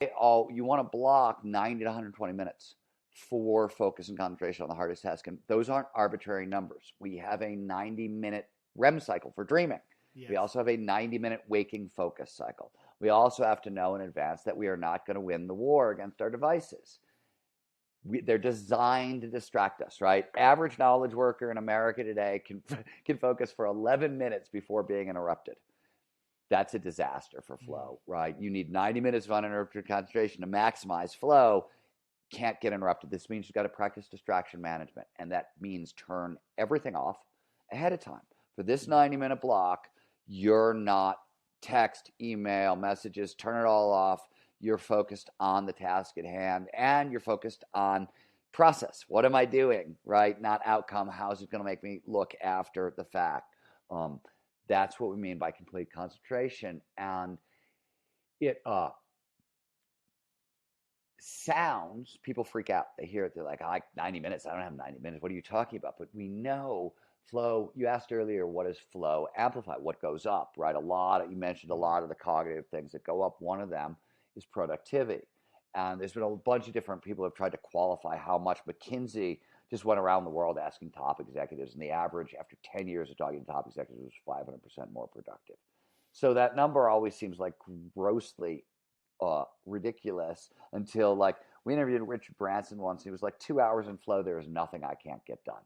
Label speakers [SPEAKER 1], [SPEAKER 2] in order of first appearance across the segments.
[SPEAKER 1] you want to block 90 to 120 minutes for focus and concentration on the hardest task. And those aren't arbitrary numbers. We have a 90-minute REM cycle for dreaming. We
[SPEAKER 2] Yes.
[SPEAKER 1] also have a 90-minute waking focus cycle. We also have to know in advance that we are not going to win the war against our devices. They're designed to distract us, right? Average knowledge worker in America today can focus for 11 minutes before being interrupted. That's a disaster for flow, right? You need 90 minutes of uninterrupted concentration to maximize flow. Can't get interrupted. This means you've got to practice distraction management, and that means turn everything off ahead of time. For this 90-minute block, you're not text, email, messages, turn it all off. You're focused on the task at hand, and you're focused on process. What am I doing, right? Not outcome. How's it going to make me look after the fact? That's what we mean by complete concentration. And it sounds, people freak out. They hear it. They're like, 90 minutes. I don't have 90 minutes. What are you talking about? But we know flow. You asked earlier, what is flow? Amplify, what goes up, right? You mentioned a lot of the cognitive things that go up. One of them is productivity. And there's been a bunch of different people who have tried to qualify how much. McKinsey just went around the world asking top executives, and the average after 10 years of talking to top executives was 500% more productive. So that number always seems like grossly ridiculous until, like, we interviewed Richard Branson once. He was like, 2 hours in flow, there is nothing I can't get done.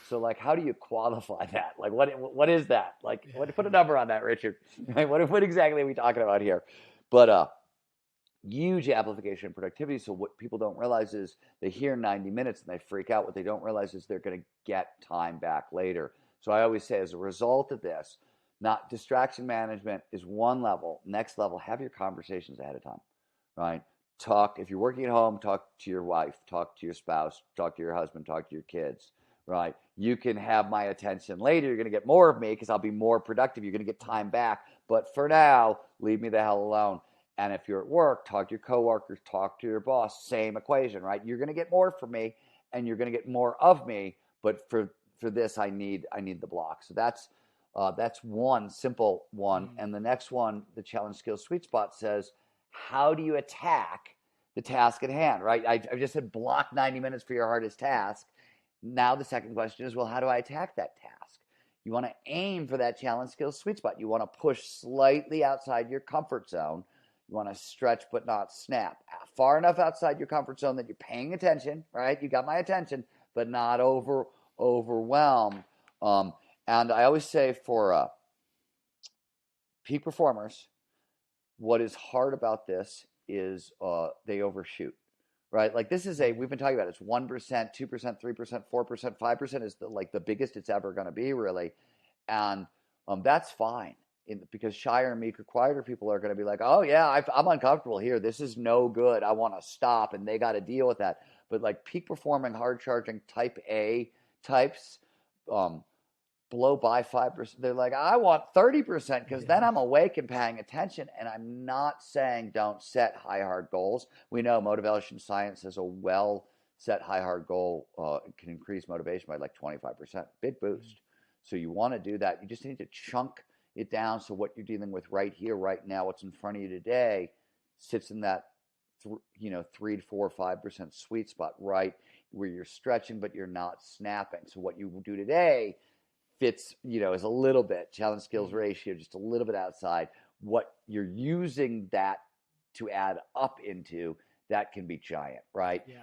[SPEAKER 1] So, like, how do you qualify that? Like, what is that? Like, put a number on that, Richard. Right? What exactly are we talking about here? But huge amplification in productivity. So what people don't realize is they hear 90 minutes and they freak out. What they don't realize is they're going to get time back later. So I always say, as a result of this, not distraction management is one level. Next level, have your conversations ahead of time, right? Talk, if you're working at home, talk to your wife, talk to your spouse, talk to your husband, talk to your kids, right? You can have my attention later. You're going to get more of me because I'll be more productive. You're going to get time back. But for now, leave me the hell alone. And if you're at work, talk to your coworkers, talk to your boss, same equation, right? You're going to get more from me and you're going to get more of me. But for this, I need the block. So that's one simple one. And the next one, the challenge skills sweet spot, says, how do you attack the task at hand, right? I just said block 90 minutes for your hardest task. Now the second question is, well, how do I attack that task? You want to aim for that challenge skills sweet spot. You want to push slightly outside your comfort zone. You want to stretch but not snap. Far enough outside your comfort zone that you're paying attention, right? You got my attention, but not overwhelmed. And I always say for peak performers, what is hard about this is they overshoot, right? Like, this is we've been talking about it. It's 1%, 2%, 3%, 4%, 5% is the biggest it's ever going to be, really. And that's fine. Because shyer and meeker, quieter people are going to be like, oh yeah, I'm uncomfortable here. This is no good. I want to stop, and they got to deal with that. But like peak performing, hard charging type A types, blow by 5%. They're like, I want 30% because then I'm awake and paying attention. And I'm not saying don't set high hard goals. We know motivation science says a well set high hard goal can increase motivation by like 25%. Big boost. So you want to do that. You just need to chunk it down so what you're dealing with right here, right now, what's in front of you today, sits in that 3 to 4 or 5% sweet spot, right where you're stretching but you're not snapping. So what you do today fits, is a little bit challenge skills ratio, just a little bit outside. What you're using that to add up into, that can be giant, right?
[SPEAKER 2] Yeah.